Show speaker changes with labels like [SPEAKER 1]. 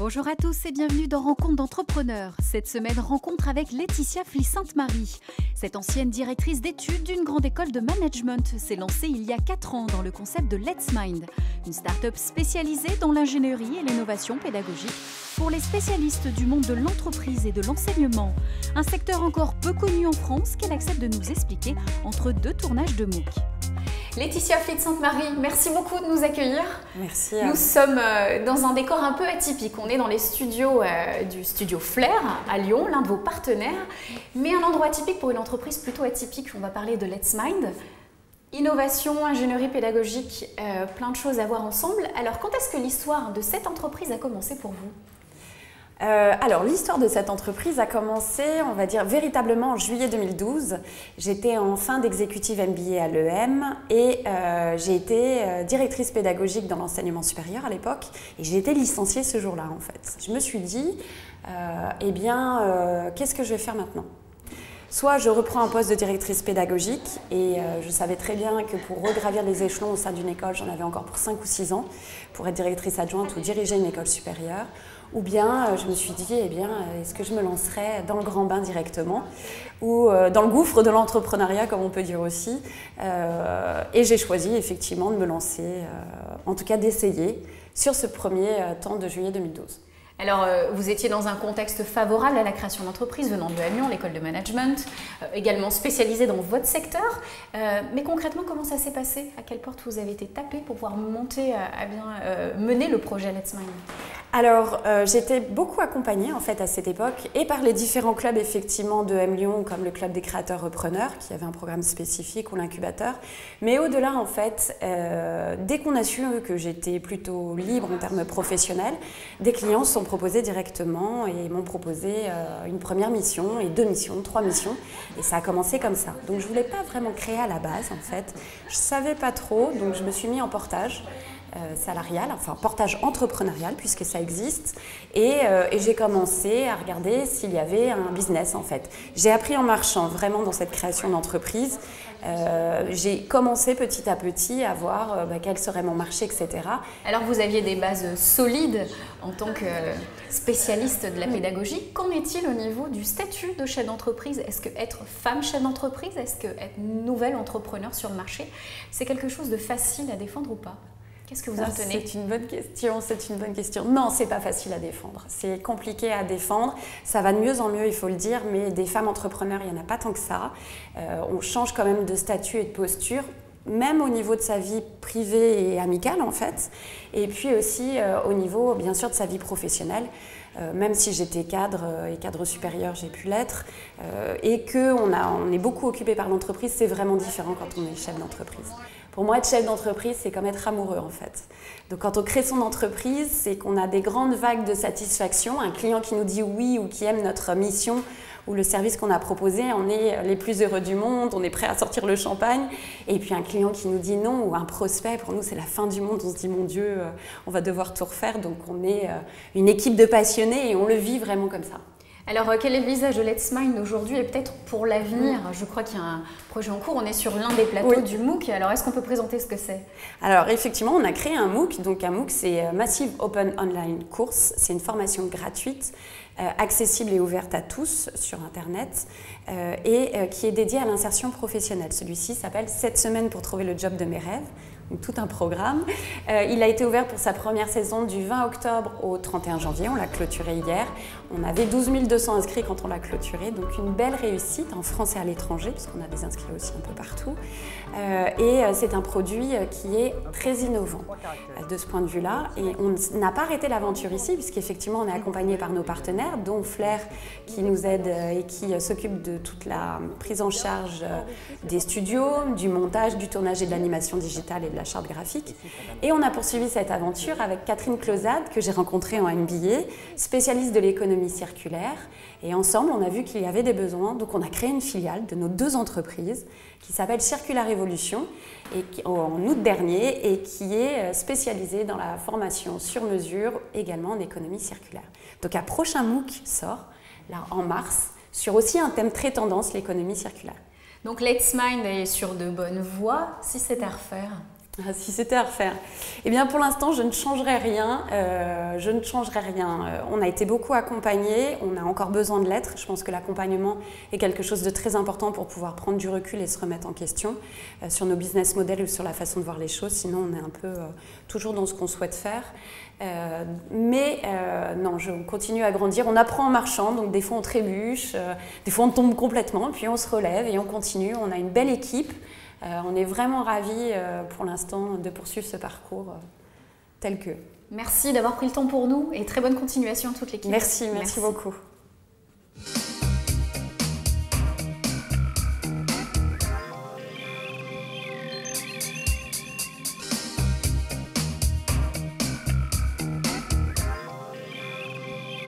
[SPEAKER 1] Bonjour à tous et bienvenue dans Rencontre d'entrepreneurs. Cette semaine, rencontre avec Laetitia Fly-Sainte-Marie. Cette ancienne directrice d'études d'une grande école de management s'est lancée il y a 4 ans dans le concept de Let's Mind, une start-up spécialisée dans l'ingénierie et l'innovation pédagogique pour les spécialistes du monde de l'entreprise et de l'enseignement. Un secteur encore peu connu en France qu'elle accepte de nous expliquer entre 2 tournages de MOOC. Laetitia Fly-Sainte-Marie, merci beaucoup de nous accueillir.
[SPEAKER 2] Merci.
[SPEAKER 1] Nous sommes dans un décor un peu atypique. On est dans les studios du studio Flair à Lyon, l'un de vos partenaires. Mais un endroit atypique pour une entreprise plutôt atypique. On va parler de Let's Mind. Innovation, ingénierie pédagogique, plein de choses à voir ensemble. Alors, quand est-ce que l'histoire de cette entreprise a commencé pour vous ?
[SPEAKER 2] Alors, l'histoire de cette entreprise a commencé, on va dire, véritablement en juillet 2012. J'étais en fin d'exécutive MBA à l'EM et j'ai été directrice pédagogique dans l'enseignement supérieur à l'époque et j'ai été licenciée ce jour-là, en fait. Je me suis dit, qu'est-ce que je vais faire maintenant ? Soit je reprends un poste de directrice pédagogique et je savais très bien que pour regravir les échelons au sein d'une école, j'en avais encore pour 5 ou 6 ans pour être directrice adjointe ou diriger une école supérieure. Ou bien je me suis dit, est-ce que je me lancerais dans le grand bain directement ou dans le gouffre de l'entrepreneuriat, comme on peut dire aussi. Et j'ai choisi effectivement de me lancer, en tout cas d'essayer, sur ce premier temps de juillet 2012.
[SPEAKER 1] Alors, vous étiez dans un contexte favorable à la création d'entreprises venant de Lyon, l'école de management, également spécialisée dans votre secteur. Mais concrètement, comment ça s'est passé ? À quelle porte vous avez été tapé pour pouvoir monter à bien mener le projet Let's Mind ?
[SPEAKER 2] Alors, j'étais beaucoup accompagnée en fait à cette époque et par les différents clubs effectivement de M Lyon, comme le club des créateurs repreneurs, qui avait un programme spécifique ou l'incubateur. Mais au-delà en fait, dès qu'on a su que j'étais plutôt libre en termes professionnels, des clients se sont proposés directement et m'ont proposé une première mission et 2 missions, 3 missions. Et ça a commencé comme ça. Donc je voulais pas vraiment créer à la base en fait. Je savais pas trop, donc je me suis mis en portage. Salarial, enfin portage entrepreneurial puisque ça existe et j'ai commencé à regarder s'il y avait un business en fait. J'ai appris en marchant vraiment dans cette création d'entreprise. J'ai commencé petit à petit à voir quel serait mon marché, etc.
[SPEAKER 1] Alors vous aviez des bases solides en tant que spécialiste de la pédagogie. Qu'en est-il au niveau du statut de chef d'entreprise ? Est-ce que être femme chef d'entreprise, est-ce que être nouvelle entrepreneur sur le marché, c'est quelque chose de facile à défendre ou pas ? Qu'est-ce que vous en tenez ?
[SPEAKER 2] C'est une bonne question, Non, c'est pas facile à défendre. C'est compliqué à défendre. Ça va de mieux en mieux, il faut le dire, mais des femmes entrepreneurs, il n'y en a pas tant que ça. On change quand même de statut et de posture, même au niveau de sa vie privée et amicale en fait. Et puis aussi au niveau, bien sûr, de sa vie professionnelle. Même si j'étais cadre et cadre supérieur, j'ai pu l'être. Et qu'on est beaucoup occupé par l'entreprise, c'est vraiment différent quand on est chef d'entreprise. Pour moi, être chef d'entreprise, c'est comme être amoureux en fait. Donc quand on crée son entreprise, c'est qu'on a des grandes vagues de satisfaction. Un client qui nous dit oui ou qui aime notre mission ou le service qu'on a proposé, on est les plus heureux du monde, on est prêt à sortir le champagne. Et puis un client qui nous dit non ou un prospect, pour nous c'est la fin du monde, on se dit mon Dieu, on va devoir tout refaire. Donc on est une équipe de passionnés et on le vit vraiment comme ça.
[SPEAKER 1] Alors, quel est le visage de Let's Mind aujourd'hui et peut-être pour l'avenir ? Je crois qu'il y a un projet en cours, on est sur l'un des plateaux du MOOC. Alors, est-ce qu'on peut présenter ce que c'est ?
[SPEAKER 2] Alors, effectivement, on a créé un MOOC. Donc, un MOOC, c'est Massive Open Online Course. C'est une formation gratuite, accessible et ouverte à tous sur Internet et qui est dédiée à l'insertion professionnelle. Celui-ci s'appelle « 7 semaines pour trouver le job de mes rêves ». Donc, tout un programme. Il a été ouvert pour sa première saison du 20 octobre au 31 janvier. On l'a clôturé hier. On avait 12 200 inscrits quand on l'a clôturé. Donc une belle réussite en France et à l'étranger, puisqu'on a des inscrits aussi un peu partout. Et c'est un produit qui est très innovant de ce point de vue-là. Et on n'a pas arrêté l'aventure ici, puisqu'effectivement on est accompagné par nos partenaires, dont Flair qui nous aide et qui s'occupe de toute la prise en charge des studios, du montage, du tournage et de l'animation digitale et de la charte graphique. Et on a poursuivi cette aventure avec Catherine Closade, que j'ai rencontrée en MBA, spécialiste de l'économie circulaire. Et ensemble, on a vu qu'il y avait des besoins. Donc on a créé une filiale de nos 2 entreprises qui s'appelle Circular Evolution en août dernier et qui est spécialisée dans la formation sur mesure, également en économie circulaire. Donc un prochain MOOC sort, là en mars, sur aussi un thème très tendance, l'économie circulaire.
[SPEAKER 1] Donc Let's Mind est sur de bonnes voies, si c'est à refaire.
[SPEAKER 2] Si c'était à refaire. Eh bien, pour l'instant, je ne changerai rien. On a été beaucoup accompagnés. On a encore besoin de l'être. Je pense que l'accompagnement est quelque chose de très important pour pouvoir prendre du recul et se remettre en question sur nos business models ou sur la façon de voir les choses. Sinon, on est un peu toujours dans ce qu'on souhaite faire. Non, je continue à grandir. On apprend en marchant, donc des fois on trébuche, des fois on tombe complètement, puis on se relève et on continue. On a une belle équipe. On est vraiment ravis pour l'instant de poursuivre ce parcours tel que.
[SPEAKER 1] Merci d'avoir pris le temps pour nous et très bonne continuation à toute l'équipe.
[SPEAKER 2] Merci beaucoup.